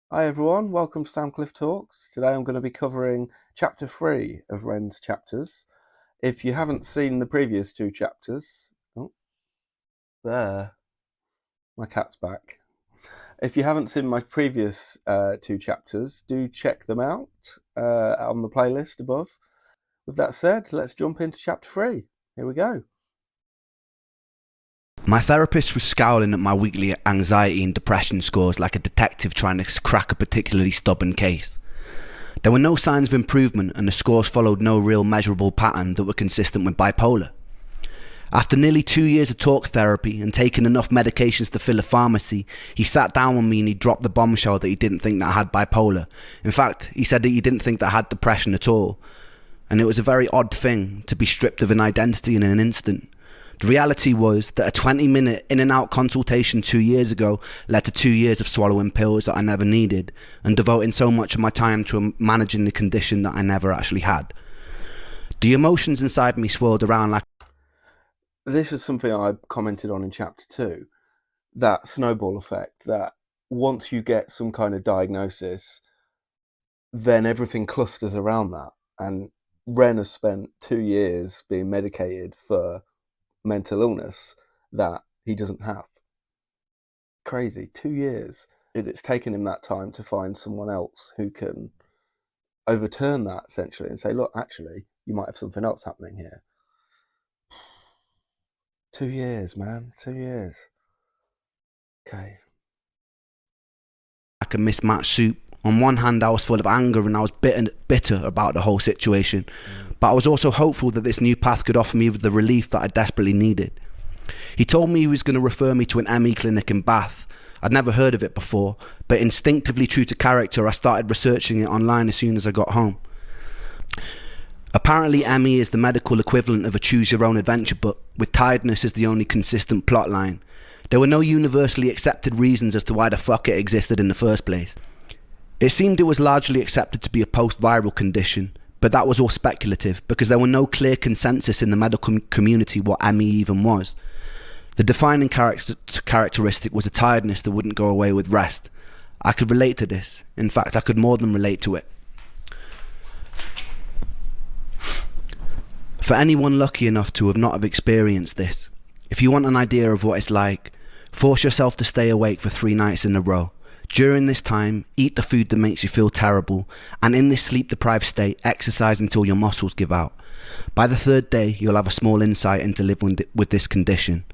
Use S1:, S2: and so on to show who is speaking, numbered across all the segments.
S1: Hi everyone, welcome to Clift Talks. Today I'm going to be covering chapter 3 of Ren's chapters. If you haven't seen the previous two chapters, there, my cat's back. If you haven't seen my previous two chapters, do check them out on the playlist above. With that said, let's jump into chapter 3. Here we go.
S2: My therapist was scowling at my weekly anxiety and depression scores like a detective trying to crack a particularly stubborn case. There were no signs of improvement, and the scores followed no real measurable pattern that were consistent with bipolar. After nearly 2 years of talk therapy and taking enough medications to fill a pharmacy, he sat down with me and he dropped the bombshell that he didn't think that I had bipolar. In fact, he said that he didn't think that I had depression at all. And it was a very odd thing to be stripped of an identity in an instant. The reality was that a 20-minute in and out consultation 2 years ago led to 2 years of swallowing pills that I never needed and devoting so much of my time to managing the condition that I never actually had. The emotions inside me swirled around like...
S1: This is something I commented on in chapter 2, that snowball effect, that once you get some kind of diagnosis, then everything clusters around that. And Ren has spent 2 years being medicated for mental illness that he doesn't have. Crazy, 2 years. It's taken him that time to find someone else who can overturn that, essentially, and say, look, actually, you might have something else happening here. 2 years, man, 2 years. Okay.
S2: Like a mismatched soup. On one hand, I was full of anger and I was bitter about the whole situation. But I was also hopeful that this new path could offer me the relief that I desperately needed. He told me he was going to refer me to an ME clinic in Bath. I'd never heard of it before, but instinctively true to character, I started researching it online as soon as I got home. Apparently ME is the medical equivalent of a choose-your-own-adventure book, with tiredness as the only consistent plotline. There were no universally accepted reasons as to why the fuck it existed in the first place. It seemed it was largely accepted to be a post-viral condition, but that was all speculative because there were no clear consensus in the medical community what ME even was. The defining characteristic was a tiredness that wouldn't go away with rest. I could relate to this. In fact, I could more than relate to it. For anyone lucky enough to have not have experienced this, if you want an idea of what it's like, force yourself to stay awake for 3 nights in a row. During this time, eat the food that makes you feel terrible, and in this sleep-deprived state, exercise until your muscles give out. By the 3rd day, you'll have a small insight into living with this condition.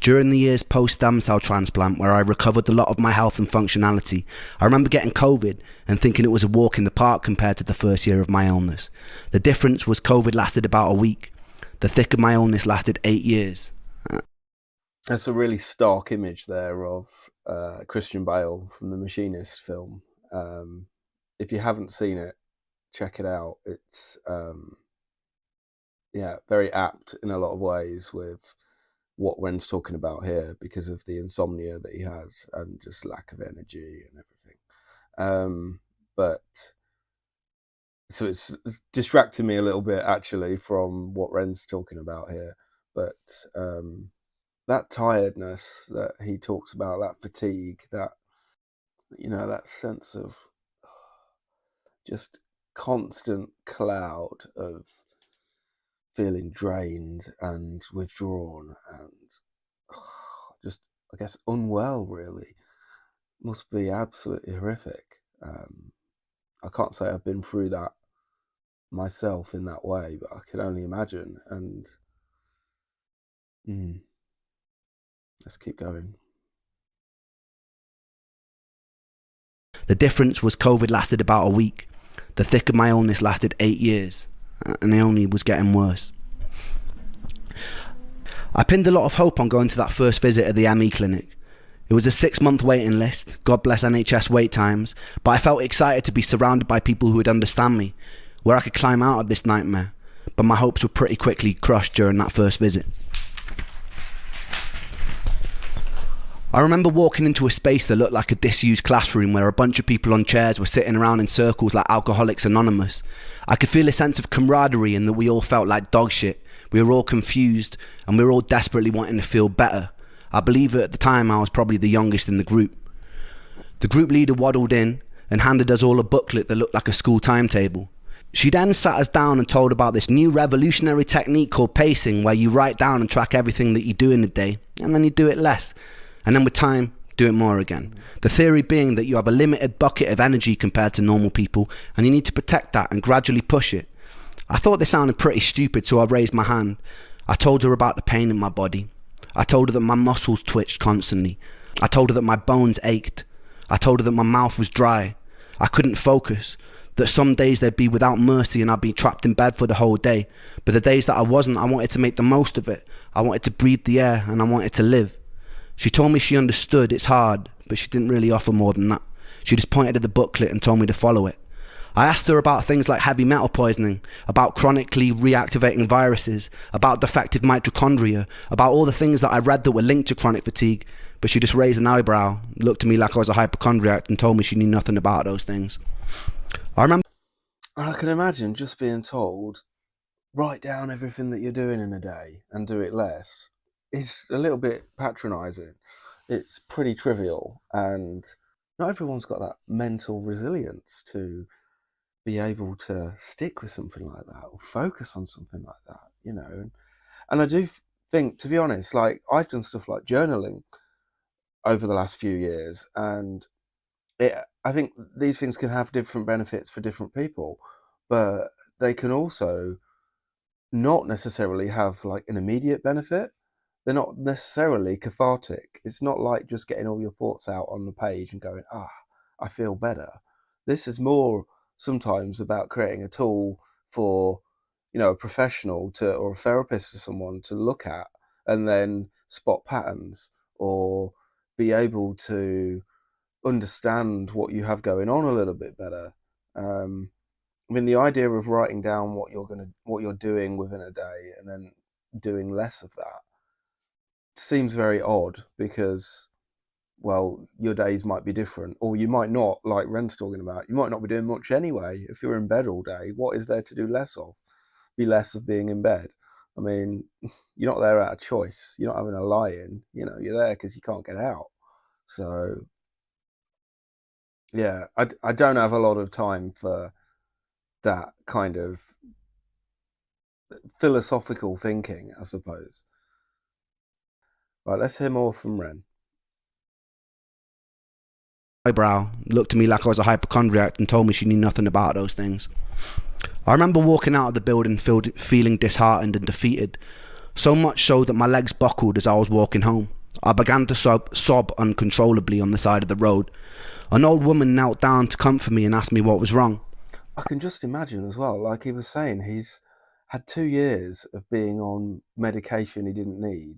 S2: During the years post-stem cell transplant, where I recovered a lot of my health and functionality, I remember getting COVID and thinking it was a walk in the park compared to the first year of my illness. The difference was COVID lasted about a week. The thick of my illness lasted 8 years.
S1: That's a really stark image there of Christian Bale from the Machinist film. If you haven't seen it, check it out. It's very apt in a lot of ways with what Ren's talking about here because of the insomnia that he has and just lack of energy and everything. So it's distracting me a little bit actually from what Ren's talking about here. But that tiredness that he talks about, that fatigue, that, that sense of just constant cloud of feeling drained and withdrawn and just, I guess, unwell, really, must be absolutely horrific. I can't say I've been through that myself in that way, but I can only imagine. And let's keep going.
S2: The difference was COVID lasted about a week. The thick of my illness lasted 8 years, and it only was getting worse. I pinned a lot of hope on going to that first visit at the ME clinic. It was a 6-month waiting list, God bless NHS wait times, but I felt excited to be surrounded by people who would understand me, where I could climb out of this nightmare, but my hopes were pretty quickly crushed during that first visit. I remember walking into a space that looked like a disused classroom where a bunch of people on chairs were sitting around in circles like Alcoholics Anonymous. I could feel a sense of camaraderie and that we all felt like dog shit. We were all confused and we were all desperately wanting to feel better. I believe at the time I was probably the youngest in the group. The group leader waddled in and handed us all a booklet that looked like a school timetable. She then sat us down and told about this new revolutionary technique called pacing, where you write down and track everything that you do in a day, and then you do it less. And then with time, do it more again. The theory being that you have a limited bucket of energy compared to normal people, and you need to protect that and gradually push it. I thought this sounded pretty stupid, so I raised my hand. I told her about the pain in my body. I told her that my muscles twitched constantly. I told her that my bones ached. I told her that my mouth was dry. I couldn't focus. That some days they'd be without mercy and I'd be trapped in bed for the whole day. But the days that I wasn't, I wanted to make the most of it. I wanted to breathe the air and I wanted to live. She told me she understood it's hard, but she didn't really offer more than that. She just pointed at the booklet and told me to follow it. I asked her about things like heavy metal poisoning, about chronically reactivating viruses, about defective mitochondria, about all the things that I read that were linked to chronic fatigue, but she just raised an eyebrow, looked at me like I was a hypochondriac and told me she knew nothing about those things.
S1: I can imagine just being told, write down everything that you're doing in a day and do it less. It's a little bit patronising. It's pretty trivial, and not everyone's got that mental resilience to be able to stick with something like that or focus on something like that, you know. And I do think, to be honest, like I've done stuff like journaling over the last few years, and I think these things can have different benefits for different people, but they can also not necessarily have like an immediate benefit. They're not necessarily cathartic. It's not like just getting all your thoughts out on the page and going, I feel better. This is more sometimes about creating a tool for, a professional to, or a therapist or someone to look at and then spot patterns or be able to understand what you have going on a little bit better. I mean, the idea of writing down what you're doing within a day and then doing less of that seems very odd because, well, your days might be different, or you might not, like Ren's talking about, you might not be doing much anyway. If you're in bed all day, what is there to do less of? Be less of being in bed. I mean, you're not there out of choice. You're not having a lie-in. You're there because you can't get out. So, yeah, I don't have a lot of time for that kind of philosophical thinking, I suppose. Right, let's hear more from Ren.
S2: Eyebrow, looked at me like I was a hypochondriac and told me she knew nothing about those things. I remember walking out of the building feeling disheartened and defeated, so much so that my legs buckled as I was walking home. I began to sob uncontrollably on the side of the road. An old woman knelt down to comfort me and asked me what was wrong.
S1: I can just imagine as well, like he was saying, he's had 2 years of being on medication he didn't need,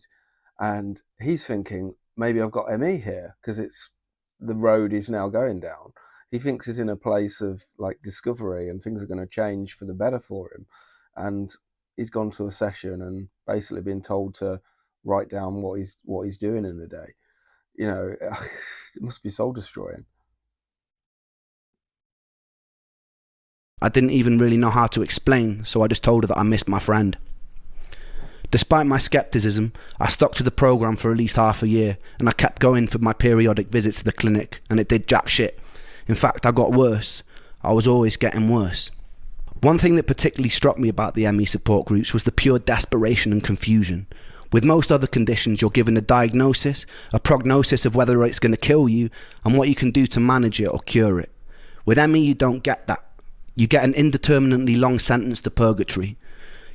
S1: and he's thinking, maybe I've got ME here because it's the road he's now going down. He thinks he's in a place of like discovery and things are going to change for the better for him, and he's gone to a session and basically been told to write down what he's doing in the day. It must be soul destroying.
S2: I didn't even really know how to explain, so I just told her that I missed my friend. Despite my skepticism, I stuck to the program for at least half a year, and I kept going for my periodic visits to the clinic, and it did jack shit. In fact, I got worse. I was always getting worse. One thing that particularly struck me about the ME support groups was the pure desperation and confusion. With most other conditions, you're given a diagnosis, a prognosis of whether it's going to kill you, and what you can do to manage it or cure it. With ME, you don't get that. You get an indeterminately long sentence to purgatory.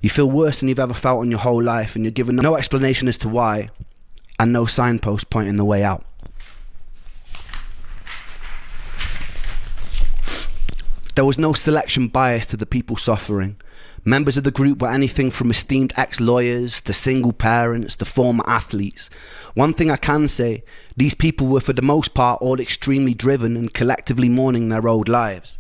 S2: You feel worse than you've ever felt in your whole life, and you're given no explanation as to why, and no signpost pointing the way out. There was no selection bias to the people suffering. Members of the group were anything from esteemed ex-lawyers to single parents to former athletes. One thing I can say, these people were for the most part all extremely driven and collectively mourning their old lives.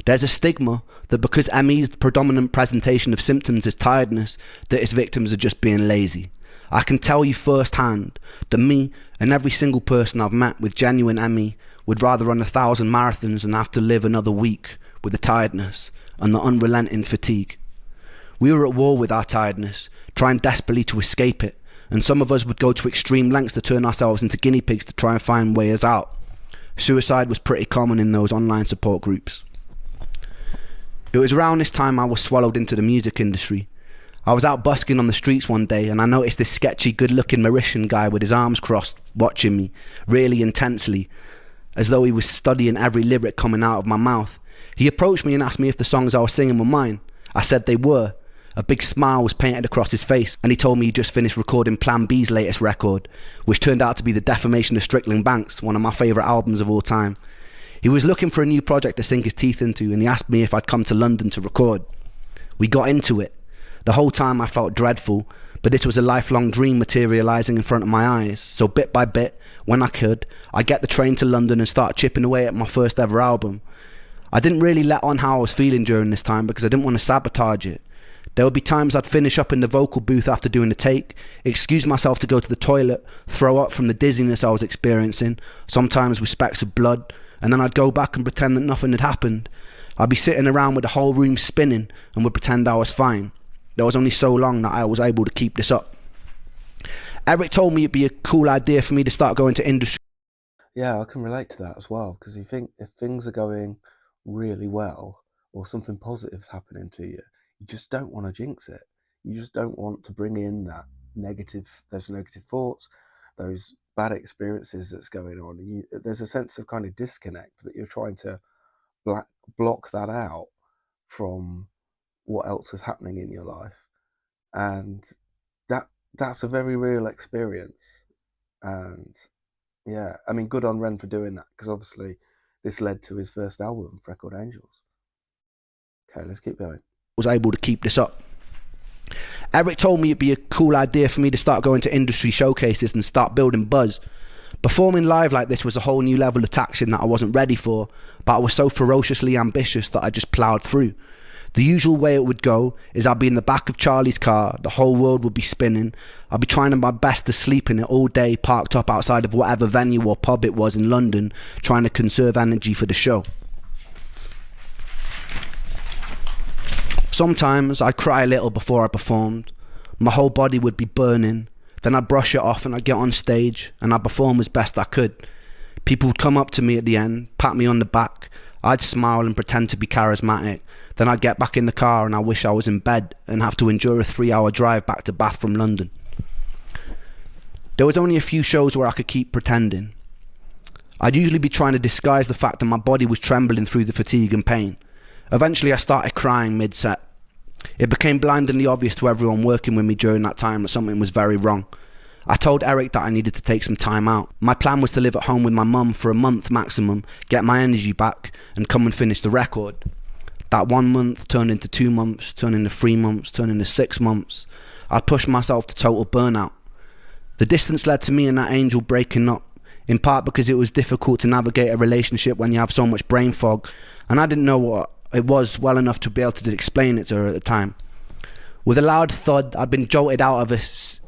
S2: There's a stigma that because ME's predominant presentation of symptoms is tiredness, that its victims are just being lazy. I can tell you firsthand that me and every single person I've met with genuine ME would rather run 1,000 marathons than have to live another week with the tiredness and the unrelenting fatigue. We were at war with our tiredness, trying desperately to escape it, and some of us would go to extreme lengths to turn ourselves into guinea pigs to try and find ways out. Suicide was pretty common in those online support groups. It was around this time I was swallowed into the music industry. I was out busking on the streets one day and I noticed this sketchy, good-looking Mauritian guy with his arms crossed watching me, really intensely, as though he was studying every lyric coming out of my mouth. He approached me and asked me if the songs I was singing were mine. I said they were. A big smile was painted across his face and he told me he just finished recording Plan B's latest record, which turned out to be The Defamation of Strickland Banks, one of my favourite albums of all time. He was looking for a new project to sink his teeth into and he asked me if I'd come to London to record. We got into it. The whole time I felt dreadful, but this was a lifelong dream materialising in front of my eyes. So bit by bit, when I could, I'd get the train to London and start chipping away at my first ever album. I didn't really let on how I was feeling during this time because I didn't want to sabotage it. There would be times I'd finish up in the vocal booth after doing the take, excuse myself to go to the toilet, throw up from the dizziness I was experiencing, sometimes with specks of blood, and then I'd go back and pretend that nothing had happened. I'd be sitting around with the whole room spinning and would pretend I was fine. There was only so long that I was able to keep this up. Eric told me it'd be a cool idea for me to start going to industry.
S1: Yeah, I can relate to that as well, because you think if things are going really well or something positive's happening to you, you just don't want to jinx it. You just don't want to bring in those negative thoughts, those bad experiences that's going on. There's a sense of kind of disconnect that you're trying to block that out from what else is happening in your life, and that's a very real experience. And yeah, I mean, good on Ren for doing that, because obviously this led to his first album, Record Angels. Okay, let's keep going.
S2: Was able to keep this up. Eric told me it'd be a cool idea for me to start going to industry showcases and start building buzz. Performing live like this was a whole new level of taxing that I wasn't ready for, but I was so ferociously ambitious that I just ploughed through. The usual way it would go is I'd be in the back of Charlie's car, the whole world would be spinning, I'd be trying my best to sleep in it all day, parked up outside of whatever venue or pub it was in London, trying to conserve energy for the show. Sometimes I'd cry a little before I performed. My whole body would be burning. Then I'd brush it off and I'd get on stage and I'd perform as best I could. People would come up to me at the end, pat me on the back. I'd smile and pretend to be charismatic. Then I'd get back in the car and I wish I was in bed and have to endure a 3-hour drive back to Bath from London. There was only a few shows where I could keep pretending. I'd usually be trying to disguise the fact that my body was trembling through the fatigue and pain. Eventually I started crying mid-set. It became blindingly obvious to everyone working with me during that time that something was very wrong. I told Eric that I needed to take some time out. My plan was to live at home with my mum for a month maximum, get my energy back, and come and finish the record. That 1 month turned into 2 months, turned into 3 months, turned into 6 months. I'd pushed myself to total burnout. The distance led to me and that angel breaking up, in part because it was difficult to navigate a relationship when you have so much brain fog, and I didn't know what it was well enough to be able to explain it to her at the time. With a loud thud, I'd been jolted out of a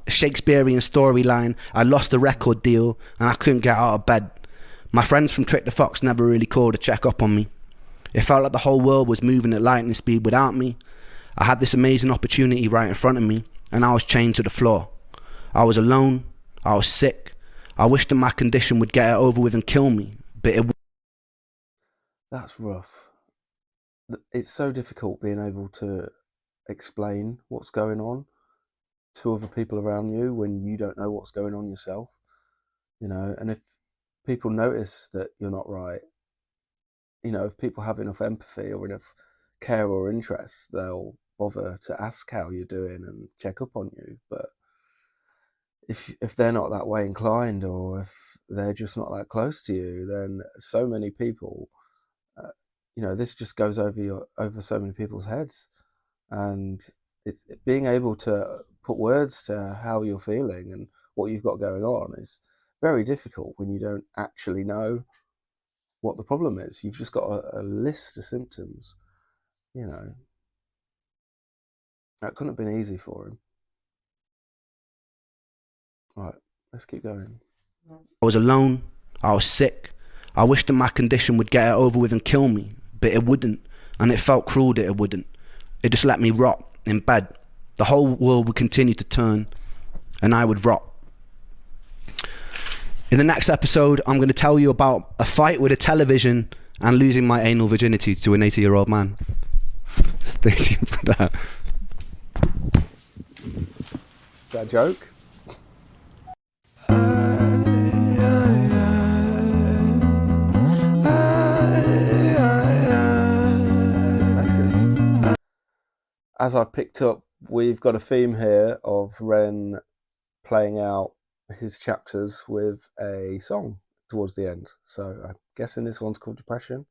S2: Shakespearean storyline, I lost the record deal, and I couldn't get out of bed. My friends from Trick the Fox never really called to check up on me. It felt like the whole world was moving at lightning speed without me. I had this amazing opportunity right in front of me, and I was chained to the floor. I was alone, I was sick. I wished that my condition would get it over with and kill me, but it...
S1: That's rough. It's so difficult being able to explain what's going on to other people around you when you don't know what's going on yourself, and if people notice that you're not right, if people have enough empathy or enough care or interest, they'll bother to ask how you're doing and check up on you. But if they're not that way inclined, or if they're just not that close to you, then so many people, this just goes over so many people's heads. And being able to put words to how you're feeling and what you've got going on is very difficult when you don't actually know what the problem is. You've just got a list of symptoms. That couldn't have been easy for him. Right, let's keep going.
S2: I was alone, I was sick. I wished that my condition would get it over with and kill me, but it wouldn't, and it felt cruel that it wouldn't. It just let me rot in bed. The whole world would continue to turn, and I would rot. In the next episode, I'm going to tell you about a fight with a television and losing my anal virginity to an 80-year-old man. Stay tuned for that.
S1: Is that a joke? As I've picked up, we've got a theme here of Ren playing out his chapters with a song towards the end. So I'm guessing this one's called Depression.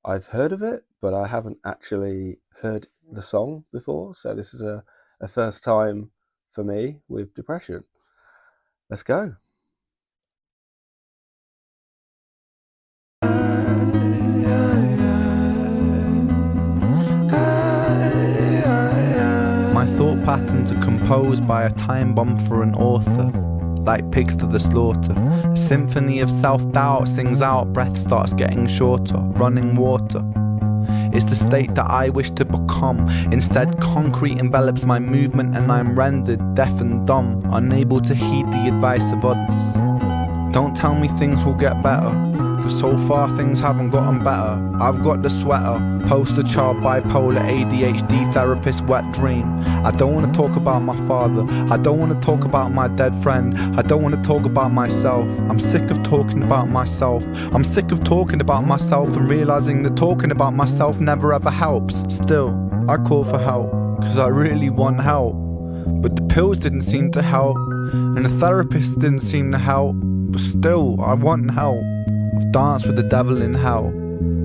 S1: I've heard of it, but I haven't actually heard the song before. So this is a first time for me with Depression. Let's go.
S3: My thought patterns are composed by a time bomb for an author, like pigs to the slaughter. A symphony of self-doubt sings out, breath starts getting shorter, running water. It's the state that I wish to become. Instead, concrete envelops my movement and I'm rendered deaf and dumb, unable to heed the advice of others. Don't tell me things will get better, cause so far things haven't gotten better. I've got the sweater, poster child, bipolar, ADHD, therapist, wet dream. I don't want to talk about my father, I don't want to talk about my dead friend, I don't want to talk about myself. I'm sick of talking about myself. I'm sick of talking about myself and realizing that talking about myself never ever helps. Still, I call for help, cause I really want help. But the pills didn't seem to help, and the therapist didn't seem to help. But still, I want help. I've danced with the devil in hell,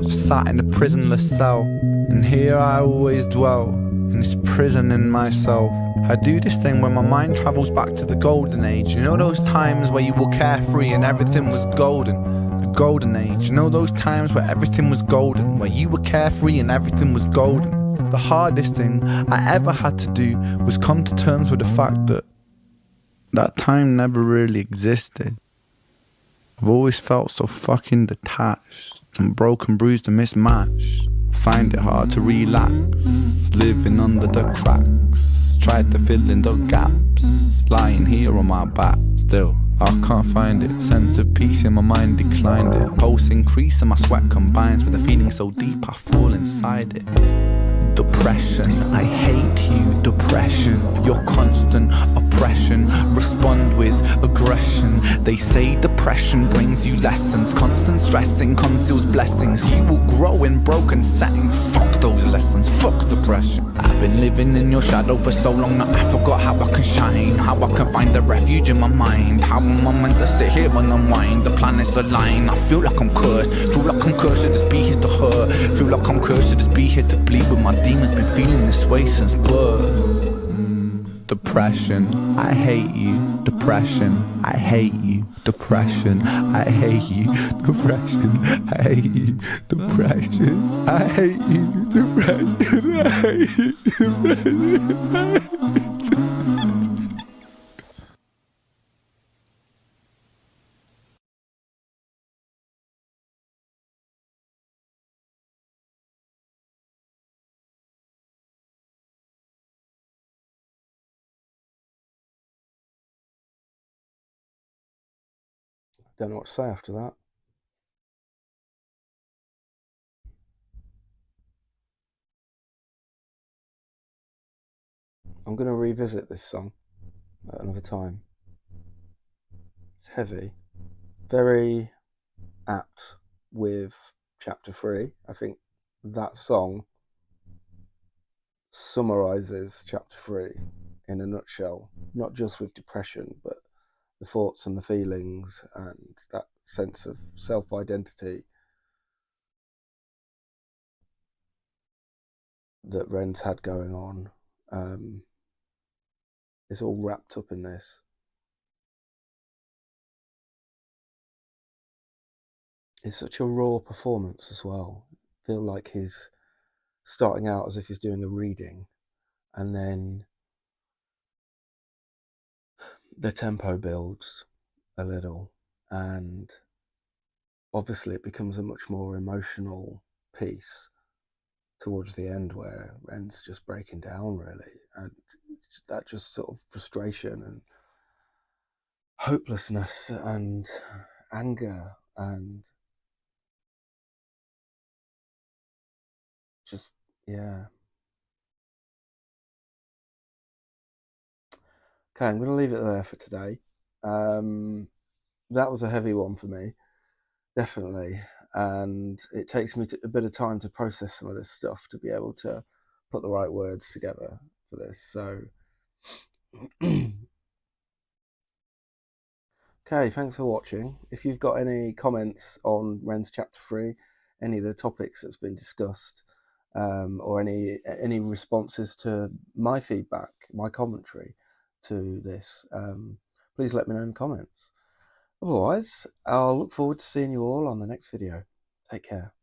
S3: I've sat in a prisonless cell, and here I always dwell, in this prison in myself. I do this thing where my mind travels back to the golden age. You know those times where you were carefree and everything was golden? The golden age. You know those times where everything was golden, where you were carefree and everything was golden? The hardest thing I ever had to do was come to terms with the fact that that time never really existed. I've always felt so fucking detached and broken, bruised and mismatched. Find it hard to relax, living under the cracks. Tried to fill in the gaps, lying here on my back. Still, I can't find it. Sense of peace in my mind declined it. Pulse increase and my sweat combines with a feeling so deep I fall inside it. Depression, I hate you, depression. Your constant oppression, respond with aggression. They say depression brings you lessons. Constant stressing conceals blessings. You will grow in broken settings. Fuck those lessons, fuck depression. I've been living in your shadow for so long that I forgot how I can shine, how I can find a refuge in my mind. How am I meant to sit here and unwind? The planets align. I feel like I'm cursed, feel like I'm cursed to just be here to hurt. Feel like I'm cursed to just be here to bleed, but my demons been feeling this way since birth. Depression, I hate you. Depression, I hate you. Depression, I hate you. Depression, I hate you. Depression, I hate you. Depression, I hate you. Depression, I hate you.
S1: Don't know what to say after that. I'm going to revisit this song at another time. It's heavy, very apt with chapter 3. I think that song summarizes chapter 3 in a nutshell, not just with depression, but the thoughts and the feelings and that sense of self-identity that Ren's had going on. It's all wrapped up in this. It's such a raw performance as well. I feel like he's starting out as if he's doing a reading, and then the tempo builds a little, and obviously it becomes a much more emotional piece towards the end where Ren's just breaking down really, and that just sort of frustration and hopelessness and anger and just, yeah. Okay, I'm going to leave it there for today. That was a heavy one for me, definitely. And it takes me a bit of time to process some of this stuff to be able to put the right words together for this. So, okay, thanks for watching. If you've got any comments on Ren's Chapter 3, any of the topics that's been discussed, or any responses to my feedback, my commentary to this, please let me know in the comments. Otherwise, I'll look forward to seeing you all on the next video. Take care.